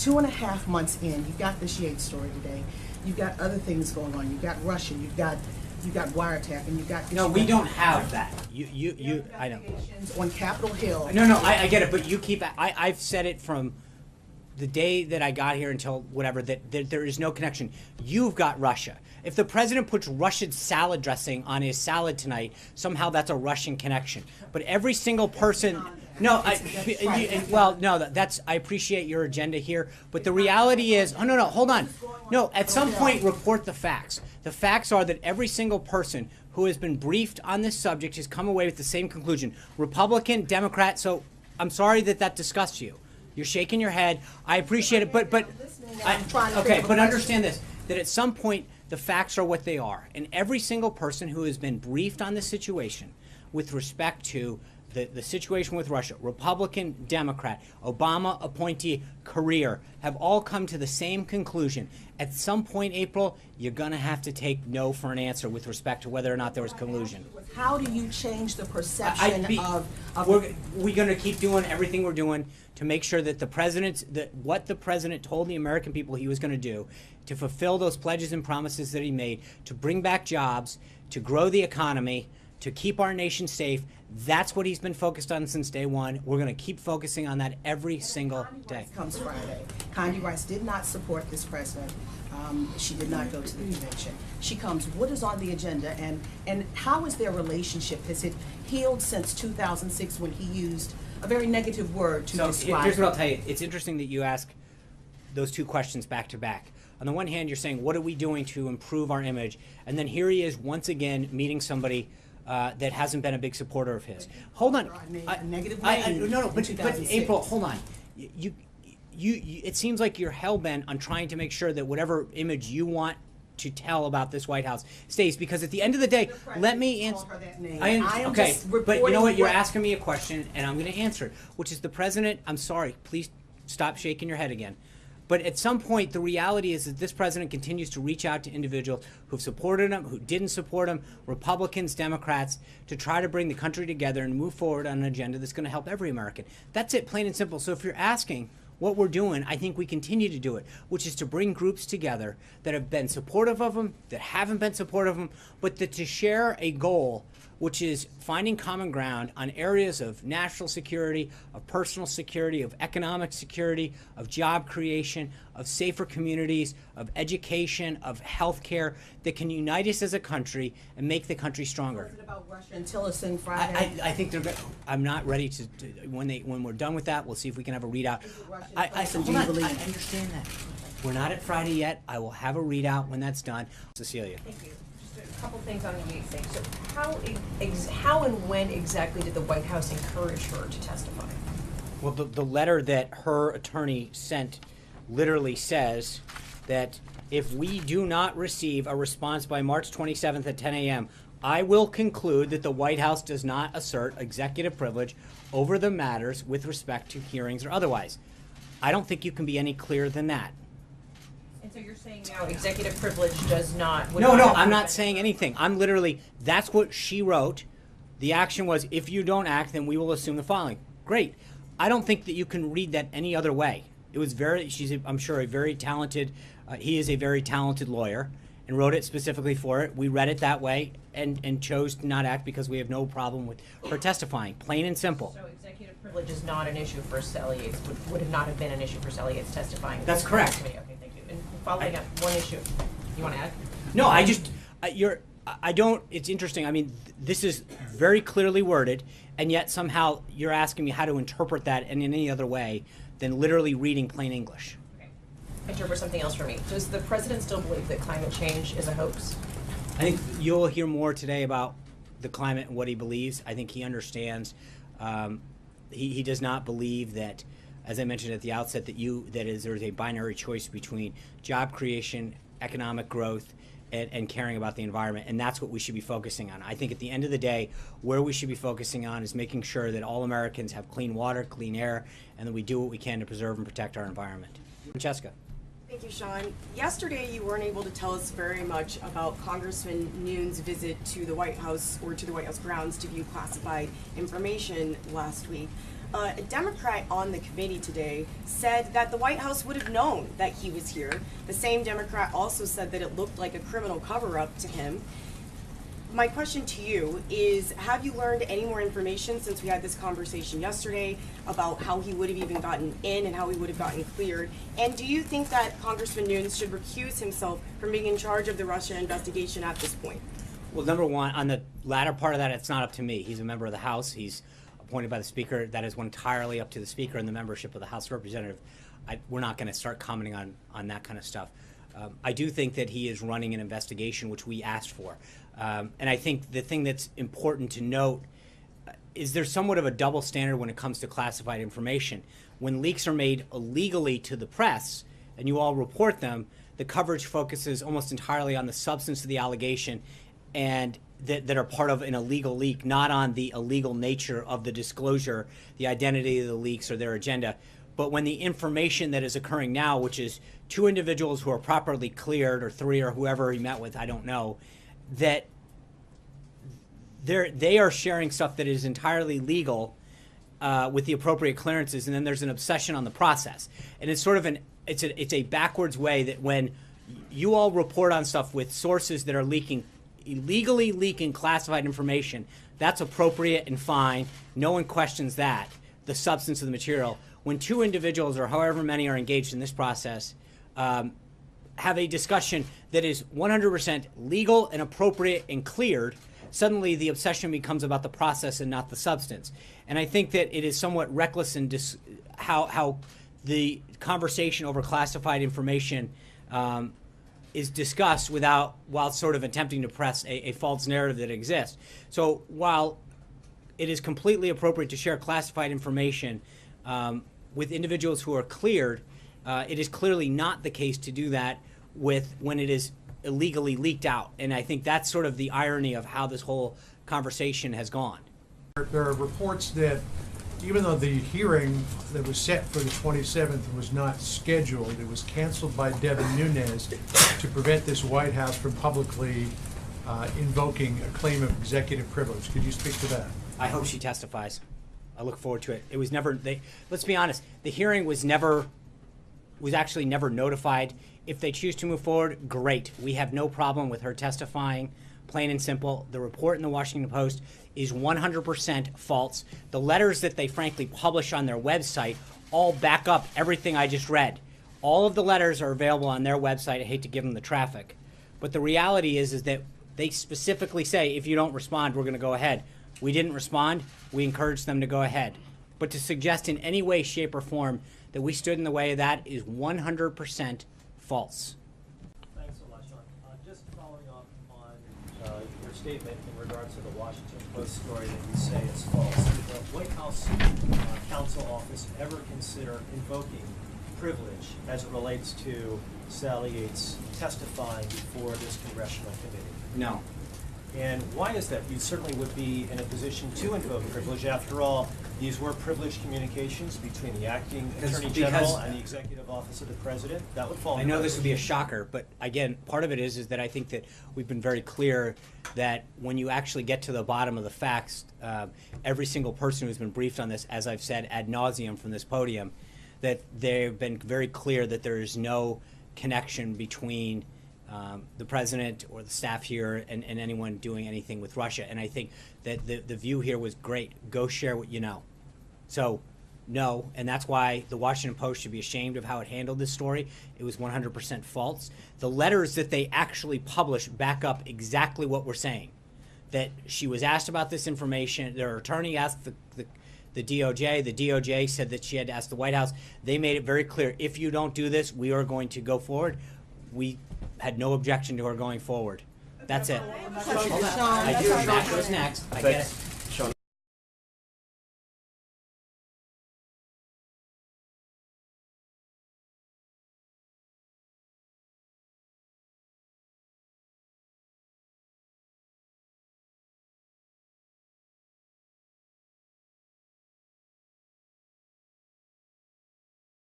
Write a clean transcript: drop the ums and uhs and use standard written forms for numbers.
2.5 months in, you've got this Yates story today. You've got other things going on. You've got Russia. You've got wiretap, and you've got. No, we don't have that. I know. On Capitol Hill. No, I get it, but you keep. I've said it from the day that I got here until whatever, that there is no connection. You've got Russia. If the president puts Russian salad dressing on his salad tonight, somehow that's a Russian connection. But every single person, no, that's, I appreciate your agenda here, but the reality is, oh, no, hold on. No, at some point, report the facts. The facts are that every single person who has been briefed on this subject has come away with the same conclusion. Republican, Democrat, so I'm sorry that disgusts you. You're shaking your head. I appreciate it, but understand this, that at some point the facts are what they are. And every single person who has been briefed on this situation with respect to the situation with Russia, Republican, Democrat, Obama appointee, career, have all come to the same conclusion. At some point, April, you're going to have to take no for an answer with respect to whether or not there was collusion. How do you change the perception of we're going to keep doing everything we're doing to make sure that what the president told the American people he was going to do, to fulfill those pledges and promises that he made, to bring back jobs, to grow the economy, to keep our nation safe. That's what he's been focused on since day one. We're going to keep focusing on that every single day. Comes Friday. Condi Rice did not support this president. She did not go to the convention. She comes. What is on the agenda, and how is their relationship? Has it healed since 2006 when he used a very negative word to describe? Here's what I'll tell you. It's interesting that you ask those two questions back to back. On the one hand, you're saying, what are we doing to improve our image? And then here he is once again meeting somebody that hasn't been a big supporter of his. Hold on. But April, hold on. It seems like you're hell-bent on trying to make sure that whatever image you want to tell about this White House stays, because at the end of the day, let me answer. Okay, but you know what? You're asking me a question, and I'm going to answer it, which is the president. I'm sorry. Please stop shaking your head again. But at some point, the reality is that this president continues to reach out to individuals who've supported him, who didn't support him, Republicans, Democrats, to try to bring the country together and move forward on an agenda that's going to help every American. That's it, plain and simple. So if you're asking what we're doing, I think we continue to do it, which is to bring groups together that have been supportive of him, that haven't been supportive of him, but to share a goal, which is finding common ground on areas of national security, of personal security, of economic security, of job creation, of safer communities, of education, of health care, that can unite us as a country and make the country stronger. Was it about Russia and Tillerson Friday? I think I'm not ready to when we're done with that, we'll see if we can have a readout. I understand that. We're not at Friday yet. I will have a readout when that's done. Cecilia. Thank you. A couple things on the Yates thing. So how and when exactly did the White House encourage her to testify? Well, the letter that her attorney sent literally says that if we do not receive a response by March 27th at 10 a.m., I will conclude that the White House does not assert executive privilege over the matters with respect to hearings or otherwise. I don't think you can be any clearer than that. And so you're saying now executive privilege does not... No, I'm not saying anything. I'm literally, that's what she wrote. The action was, if you don't act, then we will assume the following. Great. I don't think that you can read that any other way. It was I'm sure, a very talented, he is a very talented lawyer and wrote it specifically for it. We read it that way and chose to not act because we have no problem with her testifying, plain and simple. So executive privilege is not an issue for Sally Yates, would have not have been an issue for Sally Yates testifying. That's correct. Okay, thank you. And following up, one issue, you want to add? No, it's interesting. I mean, this is very clearly worded, and yet somehow you're asking me how to interpret that in any other way than literally reading plain English. Okay. Interpret something else for me. Does the president still believe that climate change is a hoax? I think you'll hear more today about the climate and what he believes. I think he understands. He does not believe that, as I mentioned at the outset, there's a binary choice between job creation, economic growth, and caring about the environment, and that's what we should be focusing on. I think at the end of the day, where we should be focusing on is making sure that all Americans have clean water, clean air, and that we do what we can to preserve and protect our environment. Francesca. Thank you, Sean. Yesterday, you weren't able to tell us very much about Congressman Nunes' visit to the White House or to the White House grounds to view classified information last week. a Democrat on the committee today said that the White House would have known that he was here. The same Democrat also said that it looked like a criminal cover-up to him. My question to you is, have you learned any more information since we had this conversation yesterday about how he would have even gotten in and how he would have gotten cleared? And do you think that Congressman Nunes should recuse himself from being in charge of the Russia investigation at this point? Well, number one, on the latter part of that, it's not up to me. He's a member of the House. He's appointed by the Speaker. That is entirely up to the Speaker and the membership of the House of Representatives. We're not going to start commenting on that kind of stuff. I do think that he is running an investigation, which we asked for. And I think the thing that's important to note is there's somewhat of a double standard when it comes to classified information. When leaks are made illegally to the press, and you all report them, the coverage focuses almost entirely on the substance of the allegation and that are part of an illegal leak, not on the illegal nature of the disclosure, the identity of the leaks, or their agenda. But when the information that is occurring now, which is 2 individuals who are properly cleared, or 3, or whoever he met with, I don't know, that they are sharing stuff that is entirely legal with the appropriate clearances, and then there's an obsession on the process. And it's sort of it's a backwards way that when you all report on stuff with sources that are illegally leaking classified information, that's appropriate and fine. No one questions that, the substance of the material. When 2 individuals, or however many, are engaged in this process, have a discussion that is 100% legal and appropriate and cleared, suddenly the obsession becomes about the process and not the substance. And I think that it is somewhat reckless in how the conversation over classified information is discussed while sort of attempting to press a false narrative that exists. So while it is completely appropriate to share classified information with individuals who are cleared, it is clearly not the case to do that when it is illegally leaked out. And I think that's sort of the irony of how this whole conversation has gone. There are reports that even though the hearing that was set for the 27th was not scheduled, it was canceled by Devin Nunes to prevent this White House from publicly invoking a claim of executive privilege. Could you speak to that? I hope she testifies. I look forward to it. It was never, let's be honest, the hearing was actually never notified. If they choose to move forward, great. We have no problem with her testifying, plain and simple. The report in the Washington Post is 100% false. The letters that they frankly publish on their website all back up everything I just read. All of the letters are available on their website. I hate to give them the traffic. But the reality is that they specifically say, if you don't respond, we're going to go ahead. We didn't respond. We encouraged them to go ahead. But to suggest in any way, shape, or form that we stood in the way of that is 100% false. Thanks so much, Sean. Just following up on your statement in regards to the Washington Post story that you say is false. Did the White House counsel office ever consider invoking privilege as it relates to Sally Yates testifying before this congressional committee? No. And why is that? You certainly would be in a position to invoke privilege. After all, these were privileged communications between the acting Attorney General and the Executive Office of the President. That would fall. I know this would be a shocker, but again, part of it is that I think that we've been very clear that when you actually get to the bottom of the facts, every single person who's been briefed on this, as I've said ad nauseum from this podium, that they've been very clear that there is no connection between the president or the staff here and anyone doing anything with Russia. And I think that the view here was great. Go share what you know. So, no, and that's why the Washington Post should be ashamed of how it handled this story. It was 100% false. The letters that they actually published back up exactly what we're saying. That she was asked about this information. Their attorney asked the DOJ. The DOJ said that she had to ask the White House. They made it very clear, if you don't do this, we are going to go forward. We had no objection to her going forward. That's it. I do. Matt goes next. I get it.